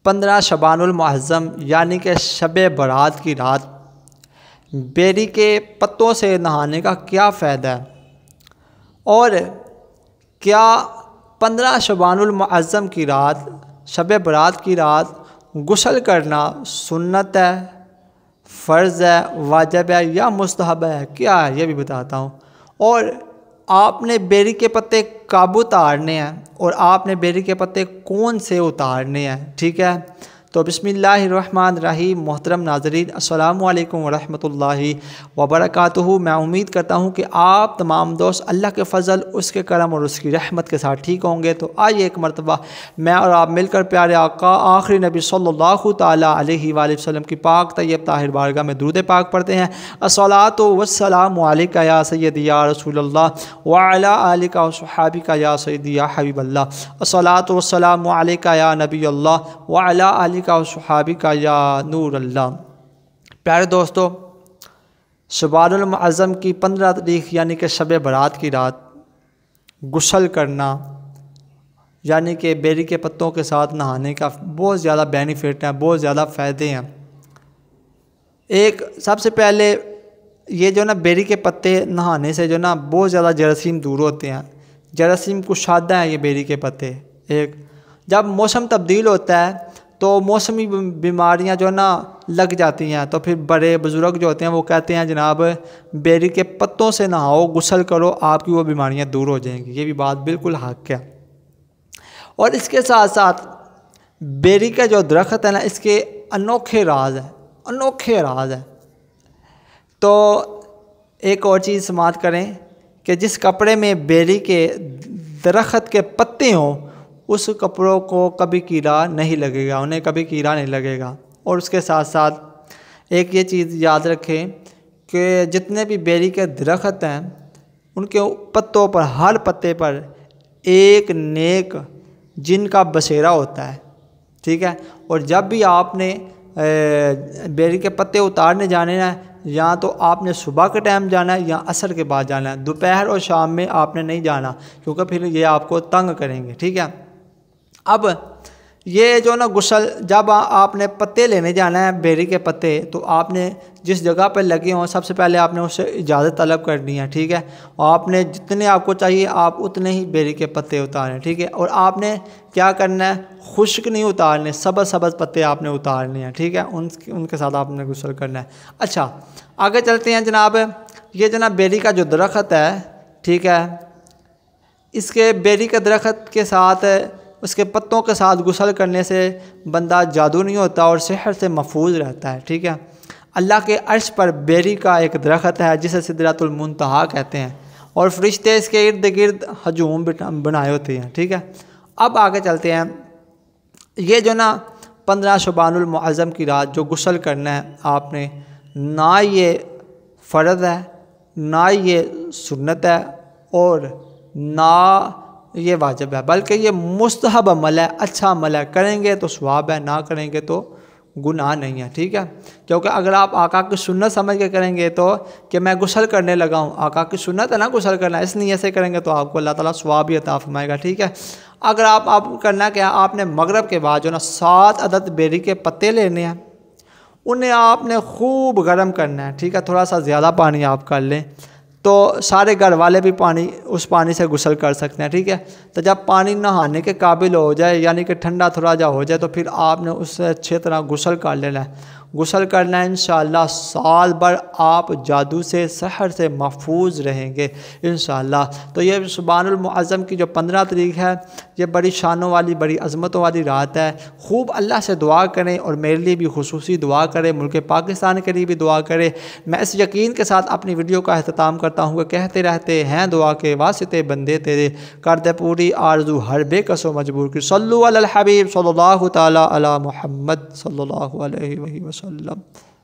15 شعبان المعظم یعنی کہ شب برات کی رات بیری کے پتوں سے نہانے کا کیا فائدہ ہے، اور کیا 15 شعبان المعظم کی رات شب برات کی رات غسل کرنا سنت ہے، فرض ہے، واجب ہے یا مستحب ہے، کیا ہے یہ بھی بتاتا ہوں۔ اور آپ نے بیری کے پتے کب اتارنے ہیں اور آپ نے بیری کے پتے کون سے اتارنے ہیں، ٹھیک ہے۔ تو بسم اللہ الرحمن الرحیم۔ محترم ناظرین، السلام علیکم ورحمۃ اللہ وبرکاتہ۔ میں امید کرتا ہوں کہ آپ تمام دوست اللہ کے فضل، اس کے کرم اور اس کی رحمت کے ساتھ ٹھیک ہوں گے۔ تو آئیے ایک مرتبہ میں اور آپ مل کر پیارے آقا آخری نبی صلی اللہ تعالیٰ علیہ وآلہ وسلم کی پاک طیب طاہر بارگاہ میں درود پاک پڑھتے ہیں۔ الصلاۃ والسلام علیک یا سیدی یا رسول اللہ وعلی آلک وصحابک یا سیدی یا حبیب اللہ۔ الصلاۃ والسلام علیک یا نبی اللہ وعلی آلک وصحابک یا نور اللہ۔ پیارے دوستو، شعبان المعظم کی 15 تاریخ یعنی کہ شب برات کی رات غسل کرنا یعنی کہ بیری کے پتوں کے ساتھ نہانے کا بہت زیادہ بینیفٹ ہے، بہت زیادہ فائدے ہیں۔ ایک سب سے پہلے یہ جو نا بیری کے پتے نہانے سے جو نا بہت زیادہ جراثیم دور ہوتے ہیں، جراثیم کشادہ ہیں یہ بیری کے پتے۔ ایک جب موسم تبدیل ہوتا ہے تو موسمی بیماریاں جو نا لگ جاتی ہیں، تو پھر بڑے بزرگ جو ہوتے ہیں وہ کہتے ہیں جناب بیری کے پتوں سے نہاؤ، غسل کرو، آپ کی وہ بیماریاں دور ہو جائیں گی۔ یہ بھی بات بالکل حق ہے۔ اور اس کے ساتھ ساتھ بیری کا جو درخت ہے نا، اس کے انوکھے راز ہیں، انوکھے راز ہیں۔ تو ایک اور چیز سماعت کریں کہ جس کپڑے میں بیری کے درخت کے پتے ہوں اس کپڑوں کو کبھی کیڑا نہیں لگے گا، انہیں کبھی کیڑا نہیں لگے گا۔ اور اس کے ساتھ ساتھ ایک یہ چیز یاد رکھیں کہ جتنے بھی بیری کے درخت ہیں ان کے پتوں پر، ہر پتے پر ایک نیک جن کا بسیرا ہوتا ہے، ٹھیک ہے۔ اور جب بھی آپ نے بیری کے پتے اتارنے جانے ہیں، یا تو آپ نے صبح کے ٹائم جانا ہے یا عصر کے بعد جانا ہے، دوپہر اور شام میں آپ نے نہیں جانا، کیونکہ پھر یہ آپ کو تنگ کریں گے، ٹھیک ہے۔ اب یہ جو نا غسل، جب آپ نے پتے لینے جانا ہے بیری کے پتے، تو آپ نے جس جگہ پہ لگے ہوں سب سے پہلے آپ نے اس سے اجازت طلب کرنی ہے، ٹھیک ہے۔ اور آپ نے جتنے آپ کو چاہیے آپ اتنے ہی بیری کے پتے اتاریں، ٹھیک ہے۔ اور آپ نے کیا کرنا ہے، خشک نہیں اتارنے، سبز سبز پتے آپ نے اتارنے ہیں، ٹھیک ہے۔ ان کے ساتھ آپ نے غسل کرنا ہے۔ اچھا آگے چلتے ہیں جناب۔ یہ جناب بیری کا جو درخت ہے، ٹھیک ہے، اس کے بیری کے درخت کے ساتھ اس کے پتوں کے ساتھ غسل کرنے سے بندہ جادو نہیں ہوتا اور سحر سے محفوظ رہتا ہے، ٹھیک ہے۔ اللہ کے عرش پر بیری کا ایک درخت ہے جسے سدرۃ المنتہا کہتے ہیں، اور فرشتے اس کے ارد گرد ہجوم بنائے ہوتے ہیں، ٹھیک ہے۔ اب آگے چلتے ہیں۔ یہ جو نا 15 شعبان المعظم کی رات جو غسل کرنا ہے آپ نے، نہ یہ فرض ہے، نہ یہ سنت ہے، اور نہ یہ واجب ہے، بلکہ یہ مستحب عمل ہے، اچھا عمل ہے، کریں گے تو ثواب ہے، نہ کریں گے تو گناہ نہیں ہے، ٹھیک ہے۔ کیونکہ اگر آپ آقا کی سنت سمجھ کے کریں گے تو کہ میں غسل کرنے لگا ہوں، آقا کی سنت ہے نا غسل کرنا، اس نیت سے کریں گے تو آپ کو اللہ تعالیٰ ثواب ہی عطا فرمائے گا، ٹھیک ہے۔ اگر آپ کرنا کیا، آپ نے مغرب کے بعد جو نا 7 عدد بیری کے پتے لینے ہیں، انہیں آپ نے خوب گرم کرنا ہے، ٹھیک ہے۔ تھوڑا سا زیادہ پانی آپ کر لیں تو سارے گھر والے بھی اس پانی سے غسل کر سکتے ہیں، ٹھیک ہے۔ تو جب پانی نہانے کے قابل ہو جائے، یعنی کہ ٹھنڈا تھوڑا جا ہو جائے، تو پھر آپ نے اس سے اچھی طرح غسل کر لینا ہے۔ غسل کرنا ہے، انشاءاللہ سال بھر آپ جادو سے، سحر سے محفوظ رہیں گے انشاءاللہ۔ تو یہ شعبان المعظم کی جو 15 تاریخ ہے، یہ بڑی شانوں والی، بڑی عظمتوں والی رات ہے۔ خوب اللہ سے دعا کریں، اور میرے لیے بھی خصوصی دعا کریں، ملک پاکستان کے لیے بھی دعا کریں۔ میں اس یقین کے ساتھ اپنی ویڈیو کا اختتام کرتا ہوں کہ کہتے رہتے ہیں دعا کے واسطے بندے تیرے، کر دے پوری آرزو ہر بے کس و مجبور کی۔ صلو علی الحبیب صلی اللہ تعالی علی محمد صلی اللہ علیہ وسلم۔